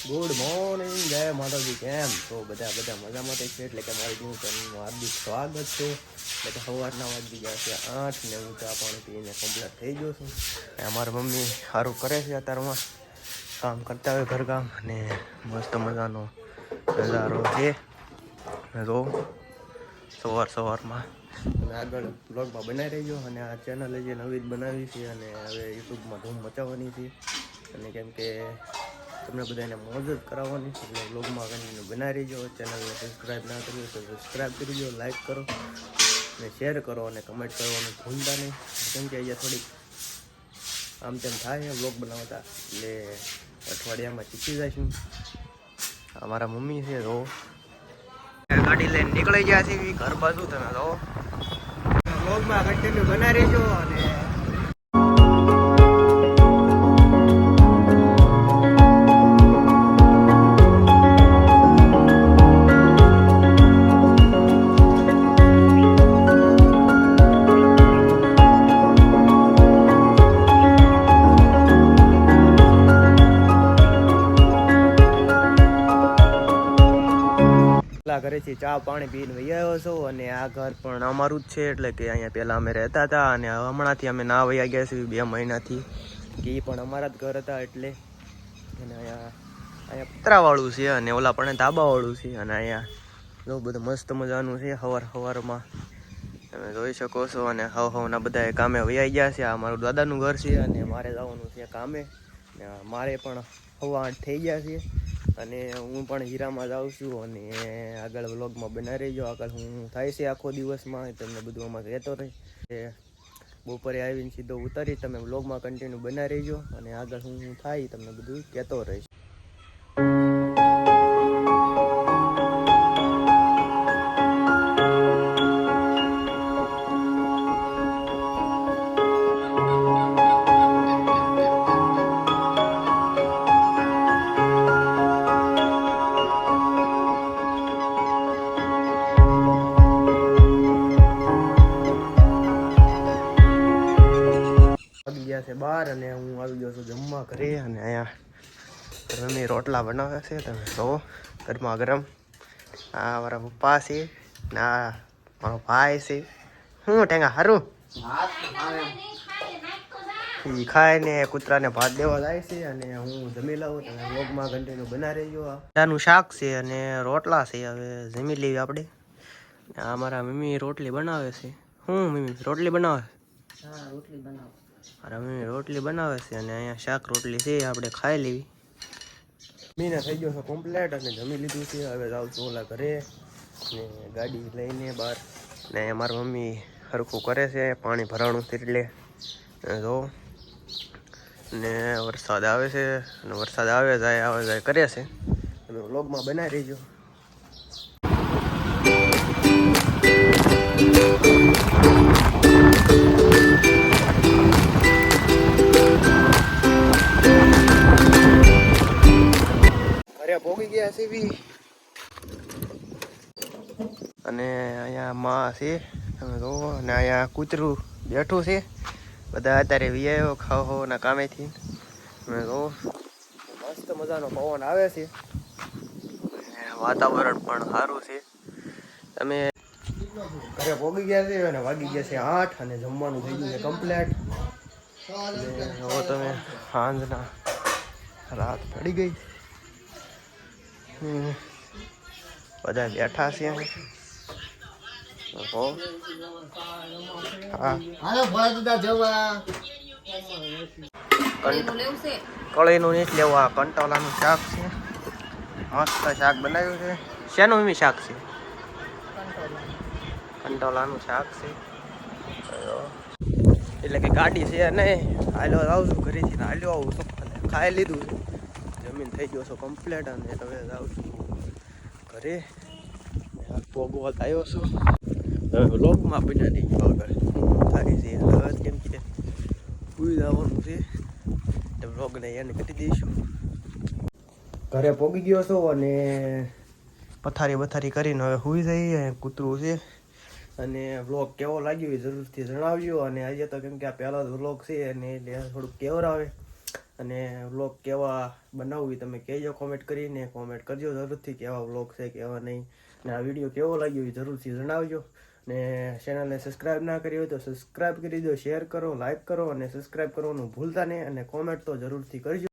Good morning, જય માતાજી. કેમ તો બધા મજામાં છે? એટલે કે મારી ન્યૂ ચેનલનું હાર્દિક સ્વાગત છે. એટલે કે સવારના વાગી ગયા છે 8 ને હું ચા પાણી પીને કમ્પ્લીટ થઈ ગયો છું. અમારી મમ્મી સારું કરે છે, અત્યારમાં કામ કરતા હોય ઘરકામ, અને મસ્ત મજાનો નજારો છે. તો સવારમાં અને આગળ બ્લોગમાં બનાવી રહેજો. અને આ ચેનલ જે નવી જ બનાવી છે અને હવે યુટ્યુબમાં ધૂમ મચાવવાની છે. અને કેમ કે તમને બધાને મોજ જ કરાવવાની છે, એટલે બ્લોગમાં કન્ટિન્યુ બનાવી રહીજો. ચેનલને સબસ્ક્રાઈબ ના કરી તો સબસ્ક્રાઈબ કરી દો, લાઈક કરો અને શેર કરો અને કમેન્ટ કરવાનું ભૂલતા નહીં. કેમ કે અહીંયા થોડીક આમ તેમ થાય છે બ્લોગ બનાવતા, એટલે અઠવાડિયામાં શીખી જઈશું. અમારા મમ્મી છે તો ગાડી લઈને નીકળી ગયા છે ઘર બાજુ. તમે તો બ્લોગમાં કન્ટિન્યુ બનાવી રહેજો. અને ઘરેથી ચા પાણી પીને વહી આવ્યો છું. અને આ ઘર પણ અમારું જ છે, એટલે કે અહીંયા પહેલાં અમે રહેતા હતા અને હમણાંથી અમે ના વહી ગયા છીએ 2 મહિનાથી, કે એ પણ અમારા જ ઘર હતા. એટલે અને અહીંયા પતરાવાળું છે અને ઓલા પણ ધાબાવાળું છે. અને અહીંયા બહુ બધું મસ્ત મજાનું છે. સવારમાં તમે જોઈ શકો છો. અને હવના બધા કામે વહી ગયા છે. આ મારું દાદાનું ઘર છે અને મારે જવાનું છે કામે. મારે પણ 8:15 થઈ ગયા છે અને હું પણ હીરામાં જાઉં છું. અને આગળ વ્લોગમાં બનાવી રહીજો. આગળ હું થાય છે આખો દિવસમાં તમને બધું આમાં કહેતો રહી. બપોરે આવીને સીધો ઉતારી તમે વ્લોગમાં કન્ટિન્યુ બનાવી રહીજો. અને આગળ હું થાય તમને બધું કહેતો રહીશ. ગયા છે બહાર અને હું આવી ગયો છું જમવા ઘરે. અને અહીંયા મમ્મી રોટલા બનાવે છે, તમે જોવો ગરમા ગરમ. આ મારા પપ્પા છે ને આ મારો ભાઈ છે. શું ટેંગા સારું એ ખાય ને કૂતરાને ભાત દેવા જાય છે. અને હું જમી લઉં. તમે વ્લોગમાં કન્ટિન્યુ બનાવી રહીજો. આનું શાક છે અને રોટલા છે. હવે જમી લેવી આપણે. આ મારા મમ્મી રોટલી બનાવે છે. શું મમ્મી રોટલી બનાવે? હા, રોટલી બનાવો. મારા મમ્મી રોટલી બનાવે છે અને અહીંયા શાક રોટલી છે, આપણે ખાઈ લેવી. મમ્મીને થઈ ગયો છે કમ્પ્લેટ અને જમી લીધું છે. હવે જાઉં છું ઓલા ઘરે ને ગાડી લઈને બહાર. ને મારી મમ્મી સરખું કરે છે પાણી ભરાણું એટલે જો. ને વરસાદ આવે છે અને વરસાદ આવે જાય કરે છે. તમે વ્લોગમાં બનાવી રહીજો. પોગી ગયા છે બી. અને અહીંયા માં છે તમે જોવો. અને અહીંયા કૂતરું બેઠું છે. બધા અત્યારે વિયાયો ખાવા કામેથી. તમે જોવો મસ્ત મજાનો પવન આવે છે અને વાતાવરણ પણ સારું છે. તમે ઘરે પોગી ગયા છે અને વાગી ગયા છે 8 અને જમવાનું થઈ ગયું છે કમ્પ્લેટ. અને તમે સાંજના રાત પડી ગઈ. બધા બેઠા છે. કળીનું નહીં લેવું. આ કંટોલાનું શાક છે. મસ્ત શાક બનાવ્યું છે. શેનું મમ્મી શાક છે? કંટોલાનું શાક છે. એટલે કે ગાડી છે નહીં. હાલ્યો આવું છું ઘરેથી, હાલ્યો આવું છું. ખાઈ લીધું છે, જમીન થઈ ગયો છો કમ્પ્લેટ. અને હવે જાઉં છું ઘરે. પોગવા આવ્યો છું. હવે વ્લોગમાં બનાવી ગયો આગળ થાય છે. હવે કેમ કે સુઈ જવાનું છે એટલે વ્લોગને એને કરી દઈશું. ઘરે પોગી ગયો છો અને પથારી કરીને હવે સુઈ જઈએ. કૂતરું છે. અને વ્લોગ કેવો લાગ્યો એ જરૂરથી જણાવજો. અને આજે તો કેમ કે આ પહેલો જ વ્લોગ છે અને એટલે થોડુંક કેવરાવે અને વ્લોગ કેવા બનાવવી તમે કહેજો કોમેન્ટ કરીને, કોમેન્ટ કરજો જરૂરથી કેવા વ્લોગ છે કેવા નહીં, ને આ વિડીયો કેવો લાગ્યો એ જરૂરથી જણાવજો. ને ચેનલને સબસ્ક્રાઈબ ના કરી હોય તો સબસ્ક્રાઈબ કરી દો, શેર કરો, લાઈક કરો અને સબસ્ક્રાઈબ કરવાનું ભૂલતા નહીં, અને કોમેન્ટ તો જરૂરથી કરજો.